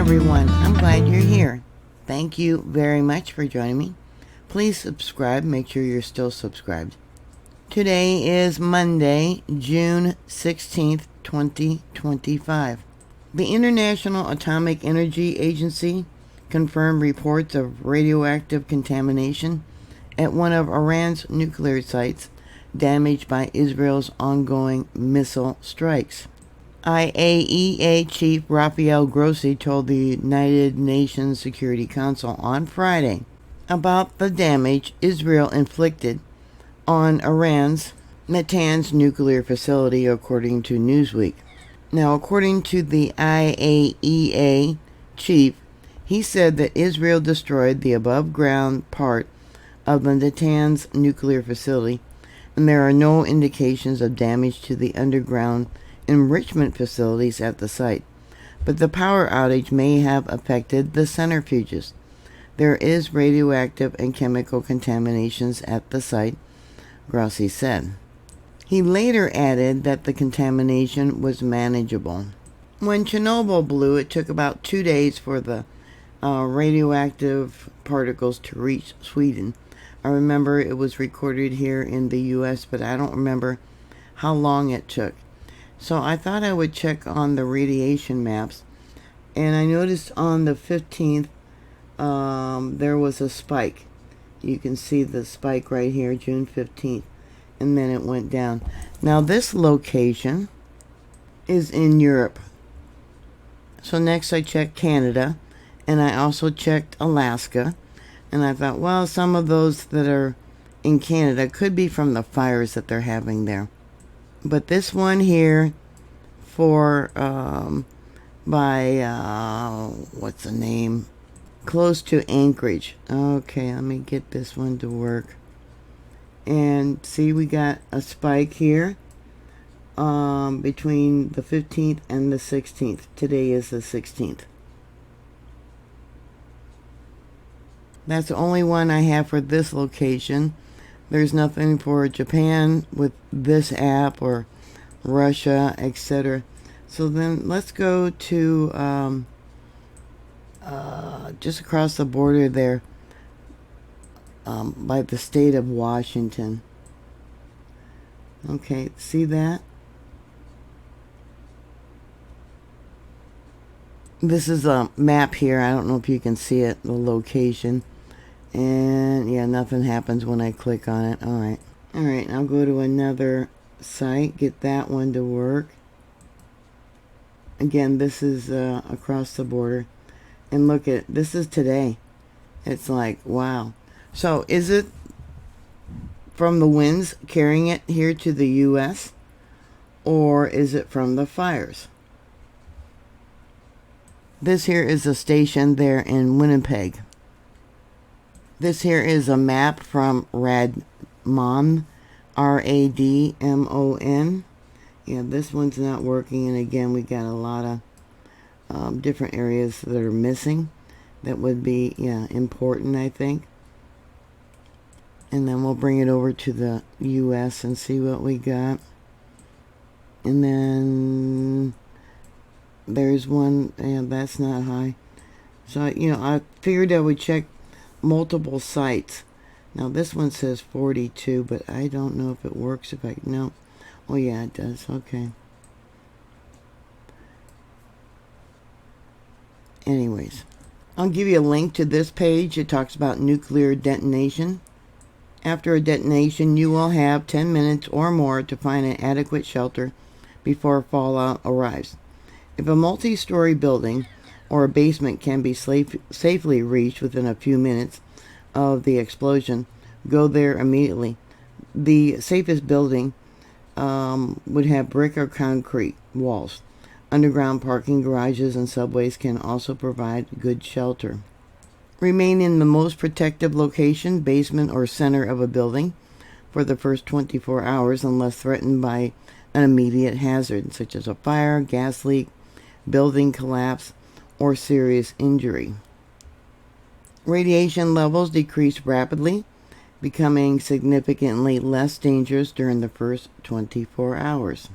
everyone. I'm glad you're here. Thank you very much for joining me. Please subscribe. Make sure you're still subscribed. Today is Monday, June 16th, 2025. The International Atomic Energy Agency confirmed reports of radioactive contamination at one of Iran's nuclear sites damaged by Israel's ongoing missile strikes. IAEA Chief Rafael Grossi told the United Nations Security Council on Friday about the damage Israel inflicted on Iran's Natanz nuclear facility, according to Newsweek. Now, according to the IAEA chief, he said that Israel destroyed the above-ground part of the Natanz nuclear facility, and there are no indications of damage to the underground enrichment facilities at the site. But the power outage may have affected the centrifuges. There is radioactive and chemical contaminations at the site, Grossi said. He later added that the contamination was manageable. When Chernobyl blew, it took about 2 days for the radioactive particles to reach Sweden. I remember it was recorded here in the U.S., but I don't remember how long it took. So I thought I would check on the radiation maps, and I noticed on the 15th there was a spike. You can see the spike right here, June 15th, and then it went down. Now this location is in Europe. So next I checked Canada, and I also checked Alaska, and I thought, well, some of those that are in Canada could be from the fires that they're having there. But this one here for what's the name? Close to Anchorage. Okay, let me get this one to work. And see, we got a spike here between the 15th and the 16th. Today is the 16th. That's the only one I have for this location. There's nothing for Japan with this app, or Russia, etc. So then let's go to just across the border there, by the state of Washington. Okay, see that? This is a map here. I don't know if you can see it, the location. And yeah, nothing happens when I click on it. Alright, I'll go to another site, get that one to work. Again, this is across the border. And look at, this is today. It's like, wow. So is it from the winds carrying it here to the U.S.? Or is it from the fires? This here is a station there in Winnipeg. This here is a map from RadMon, R-A-D-M-O-N. Yeah, this one's not working, and again, we got a lot of different areas that are missing that would be, important, I think. And then we'll bring it over to the U.S. and see what we got. And then there's one, and that's not high. So, I figured I would check multiple sites. Now this one says 42, but I don't know if it works if I, no. Oh yeah, it does. Okay. Anyways, I'll give you a link to this page. It talks about nuclear detonation. After a detonation, you will have 10 minutes or more to find an adequate shelter before fallout arrives. If a multi-story building or a basement can be safely reached within a few minutes of the explosion, go there immediately. The safest building would have brick or concrete walls. Underground parking garages and subways can also provide good shelter. Remain in the most protective location, basement or center of a building, for the first 24 hours unless threatened by an immediate hazard, such as a fire, gas leak, building collapse, or serious injury. Radiation levels decrease rapidly, becoming significantly less dangerous during the first 24 hours.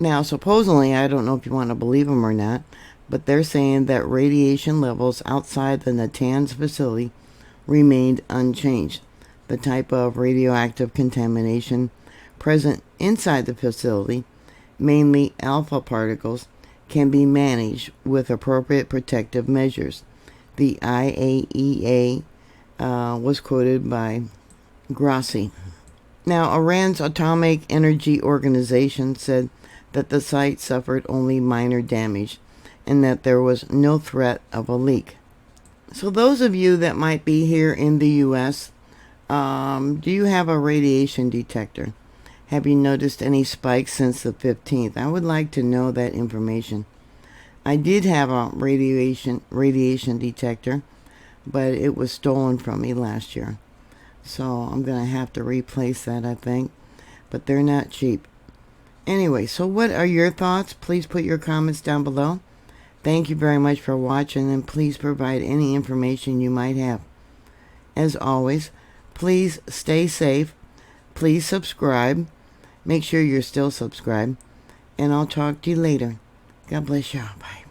Now, supposedly, I don't know if you want to believe them or not, but they're saying that radiation levels outside the Natanz facility remained unchanged. The type of radioactive contamination present inside the facility, mainly alpha particles, can be managed with appropriate protective measures. The IAEA was quoted by Grossi. Now, Iran's Atomic Energy Organization said that the site suffered only minor damage and that there was no threat of a leak. So those of you that might be here in the U.S., do you have a radiation detector? Have you noticed any spikes since the 15th? I would like to know that information. I did have a radiation detector, but it was stolen from me last year. So I'm going to have to replace that, I think. But they're not cheap. Anyway, so what are your thoughts? Please put your comments down below. Thank you very much for watching, and please provide any information you might have. As always, please stay safe. Please subscribe. Make sure you're still subscribed. And I'll talk to you later. God bless you. Bye.